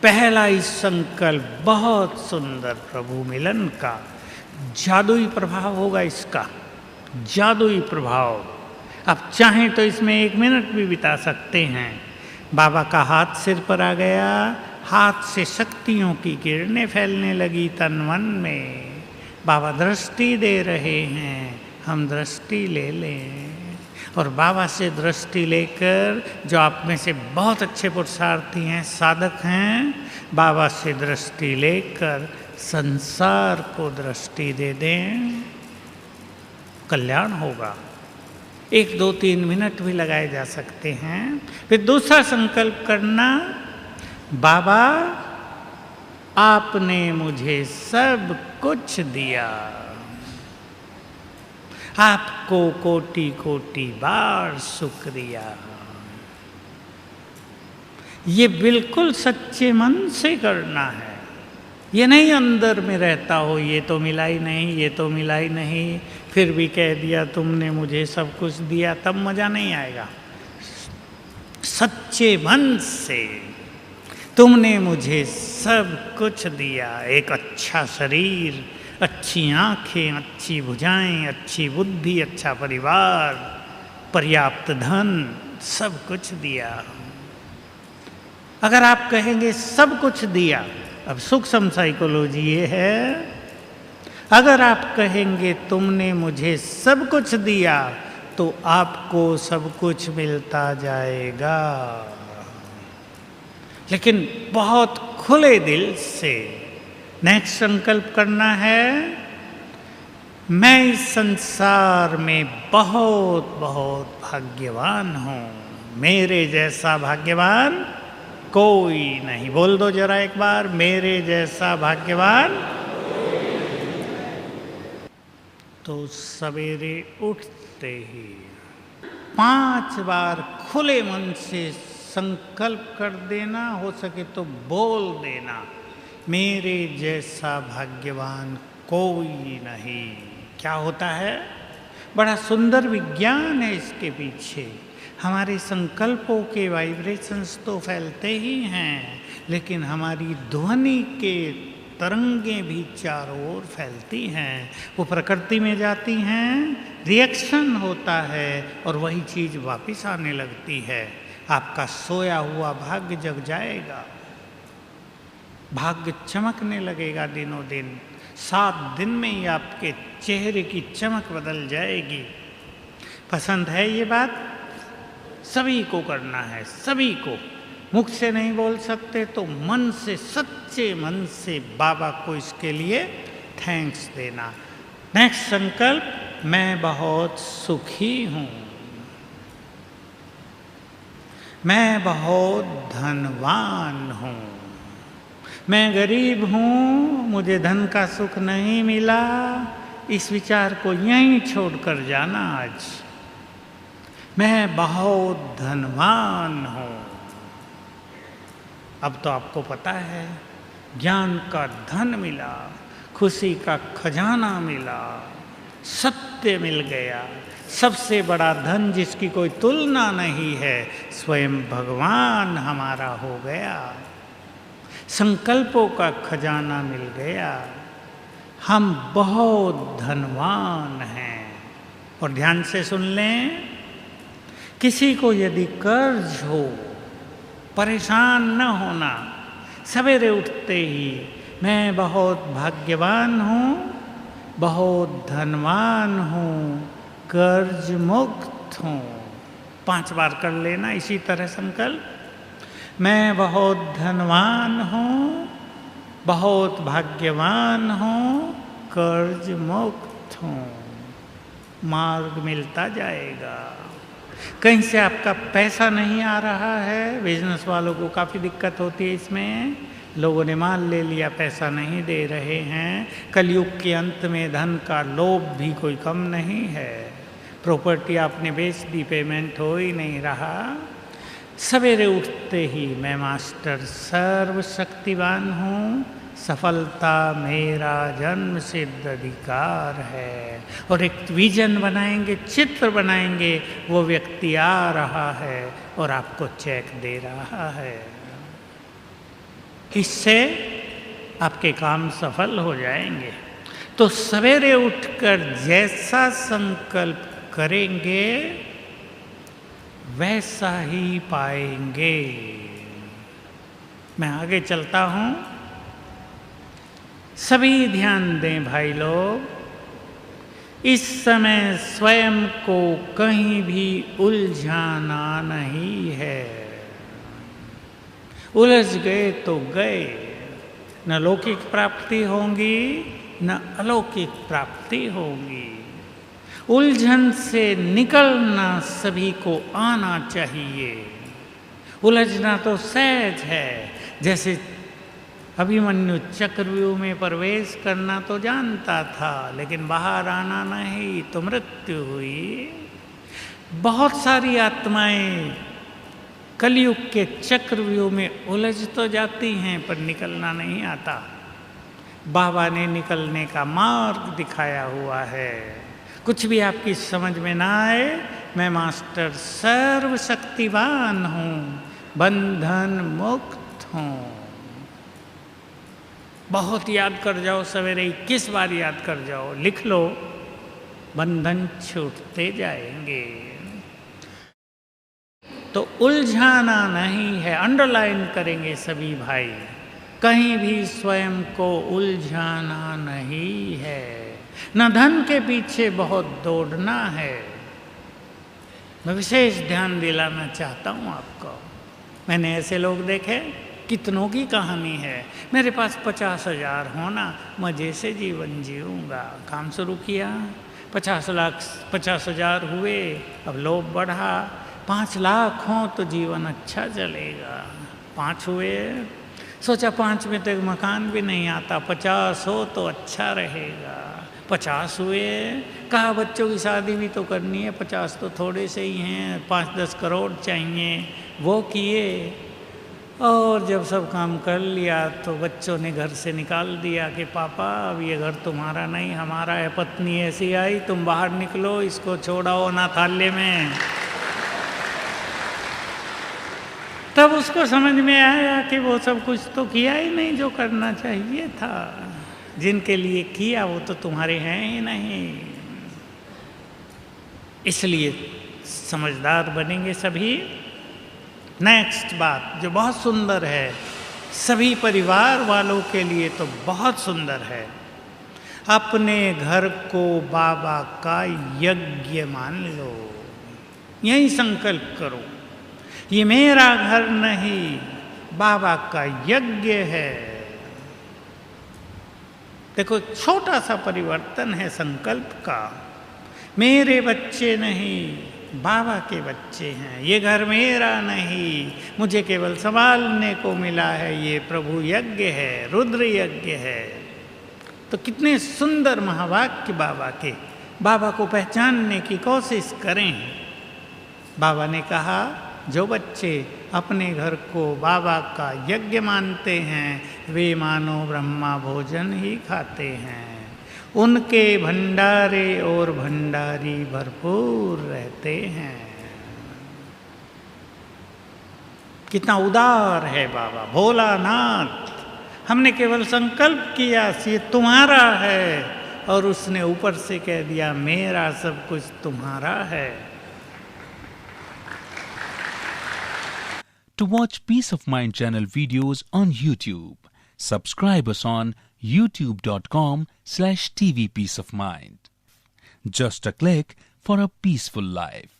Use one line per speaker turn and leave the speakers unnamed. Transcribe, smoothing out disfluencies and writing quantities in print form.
पहला ही संकल्प बहुत सुंदर प्रभु मिलन का जादुई प्रभाव होगा इसका, जादुई प्रभाव। आप चाहें तो इसमें 1 मिनट भी बिता सकते हैं। बाबा का हाथ सिर पर आ गया, हाथ से शक्तियों की किरणें फैलने लगी तन मन में। बाबा दृष्टि दे रहे हैं, हम दृष्टि ले लें। और बाबा से दृष्टि लेकर, जो आप में से बहुत अच्छे पुरुषार्थी हैं, साधक हैं, बाबा से दृष्टि लेकर संसार को दृष्टि दे दें, कल्याण होगा। 1, 2, 3 मिनट भी लगाए जा सकते हैं। फिर दूसरा संकल्प करना, बाबा आपने मुझे सब कुछ दिया, आपको कोटि कोटि बार शुक्रिया। ये बिल्कुल सच्चे मन से करना है। ये नहीं अंदर में रहता हो, ये तो मिला ही नहीं, ये तो मिला ही नहीं, फिर भी कह दिया तुमने मुझे सब कुछ दिया, तब मजा नहीं आएगा। सच्चे मन से, तुमने मुझे सब कुछ दिया, एक अच्छा शरीर, अच्छी आँखें, अच्छी भुजाएं, अच्छी बुद्धि, अच्छा परिवार, पर्याप्त धन, सब कुछ दिया। अगर आप कहेंगे सब कुछ दिया, अब सूक्ष्म साइकोलॉजी ये है, अगर आप कहेंगे तुमने मुझे सब कुछ दिया, तो आपको सब कुछ मिलता जाएगा। लेकिन बहुत खुले दिल से नेक्स्ट संकल्प करना है, मैं इस संसार में बहुत बहुत भाग्यवान हूँ, मेरे जैसा भाग्यवान कोई नहीं। बोल दो जरा एक बार, मेरे जैसा भाग्यवान। तो सवेरे उठते ही 5 बार खुले मन से संकल्प कर देना, हो सके तो बोल देना, मेरे जैसा भाग्यवान कोई नहीं। क्या होता है? बड़ा सुंदर विज्ञान है इसके पीछे। हमारे संकल्पों के वाइब्रेशंस तो फैलते ही हैं, लेकिन हमारी ध्वनि के तरंगें भी चारों ओर फैलती हैं, वो प्रकृति में जाती हैं, रिएक्शन होता है और वही चीज़ वापस आने लगती है। आपका सोया हुआ भाग्य जग जाएगा, भाग्य चमकने लगेगा दिनों दिन। 7 दिन में ही आपके चेहरे की चमक बदल जाएगी। पसंद है ये बात? सभी को करना है, सभी को। मुख से नहीं बोल सकते तो मन से, सच्चे मन से बाबा को इसके लिए थैंक्स देना। नेक्स्ट संकल्प, मैं बहुत सुखी हूँ, मैं बहुत धनवान हूँ, मैं गरीब हूँ, मुझे धन का सुख नहीं मिला। इस विचार को यहीं छोड़कर जाना आज। मैं बहुत धनवान हूँ। अब तो आपको पता है, ज्ञान का धन मिला, खुशी का खजाना मिला, सत्य मिल गया। सबसे बड़ा धन जिसकी कोई तुलना नहीं है, स्वयं भगवान हमारा हो गया। संकल्पों का खजाना मिल गया, हम बहुत धनवान हैं। और ध्यान से सुन लें, किसी को यदि कर्ज हो, परेशान न होना। सवेरे उठते ही मैं बहुत भाग्यवान हूँ, बहुत धनवान हूँ, कर्ज मुक्त हूँ। 5 बार कर लेना इसी तरह संकल्प। मैं बहुत धनवान हूँ, बहुत भाग्यवान हूँ, कर्ज मुक्त हूँ। मार्ग मिलता जाएगा। कहीं से आपका पैसा नहीं आ रहा है, बिजनेस वालों को काफ़ी दिक्कत होती है इसमें। लोगों ने माल ले लिया, पैसा नहीं दे रहे हैं। कलयुग के अंत में धन का लोभ भी कोई कम नहीं है। प्रॉपर्टी आपने बेच दी, पेमेंट हो ही नहीं रहा। सवेरे उठते ही मैं मास्टर सर्वशक्तिवान हूँ, सफलता मेरा जन्म सिद्ध अधिकार है। और एक विजन बनाएंगे, चित्र बनाएंगे, वो व्यक्ति आ रहा है और आपको चेक दे रहा है। इससे आपके काम सफल हो जाएंगे। तो सवेरे उठकर जैसा संकल्प करेंगे वैसा ही पाएंगे। मैं आगे चलता हूं, सभी ध्यान दें भाई लोग। इस समय स्वयं को कहीं भी उलझाना नहीं है। उलझ गए तो गए, न लौकिक प्राप्ति होगी न अलौकिक प्राप्ति होगी। उलझन से निकलना सभी को आना चाहिए। उलझना तो सहज है, जैसे अभिमन्यु चक्रव्यूह में प्रवेश करना तो जानता था, लेकिन बाहर आना नहीं तो मृत्यु हुई। बहुत सारी आत्माएं कलयुग के चक्रव्यूह में उलझ तो जाती हैं पर निकलना नहीं आता। बाबा ने निकलने का मार्ग दिखाया हुआ है। कुछ भी आपकी समझ में ना आए, मैं मास्टर सर्वशक्तिवान हूँ, बंधन मुक्त हूँ। बहुत याद कर जाओ, सवेरे 21 बार याद कर जाओ, लिख लो, बंधन छूटते जाएंगे। तो उलझाना नहीं है, अंडरलाइन करेंगे सभी भाई। कहीं भी स्वयं को उलझाना नहीं है, न धन के पीछे बहुत दौड़ना है। मैं विशेष ध्यान दिलाना चाहता हूँ आपको। मैंने ऐसे लोग देखे, कितनों की कहानी है, मेरे पास 50,000 होना, मज़े से जीवन जीऊँगा। काम शुरू किया, 50,000 हुए, अब लोभ बढ़ा, 5 लाख हों तो जीवन अच्छा चलेगा। 5 हुए, सोचा 5 में तो एक मकान भी नहीं आता, 50 हो तो अच्छा रहेगा। 50 हुए, कहा बच्चों की शादी भी तो करनी है, 50 तो थोड़े से ही हैं, 5-10 करोड़ चाहिए, वो किए। और जब सब काम कर लिया तो बच्चों ने घर से निकाल दिया कि पापा अब ये घर तुम्हारा नहीं हमारा है। पत्नी ऐसी आई, तुम बाहर निकलो, इसको छोड़ाओ अनाथालय में। तब उसको समझ में आया कि वो सब कुछ तो किया ही नहीं जो करना चाहिए था। जिनके लिए किया वो तो तुम्हारे हैं ही नहीं। इसलिए समझदार बनेंगे सभी। नेक्स्ट बात जो बहुत सुंदर है, सभी परिवार वालों के लिए तो बहुत सुंदर है। अपने घर को बाबा का यज्ञ मान लो, यही संकल्प करो, ये मेरा घर नहीं, बाबा का यज्ञ है। देखो, एक छोटा सा परिवर्तन है संकल्प का। मेरे बच्चे नहीं, बाबा के बच्चे हैं। ये घर मेरा नहीं, मुझे केवल संभालने को मिला है। ये प्रभु यज्ञ है, रुद्र यज्ञ है। तो कितने सुंदर महावाक्य बाबा के। बाबा को पहचानने की कोशिश करें। बाबा ने कहा, जो बच्चे अपने घर को बाबा का यज्ञ मानते हैं वे मानो ब्रह्मा भोजन ही खाते हैं। उनके भंडारे और भंडारी भरपूर रहते हैं। कितना उदार है बाबा, भोलानाथ। हमने केवल संकल्प किया ये तुम्हारा है, और उसने ऊपर से कह दिया मेरा सब कुछ तुम्हारा है।
To watch Peace of Mind channel videos on YouTube, subscribe us on youtube.com/tvpeaceofmind. Just a click for a peaceful life.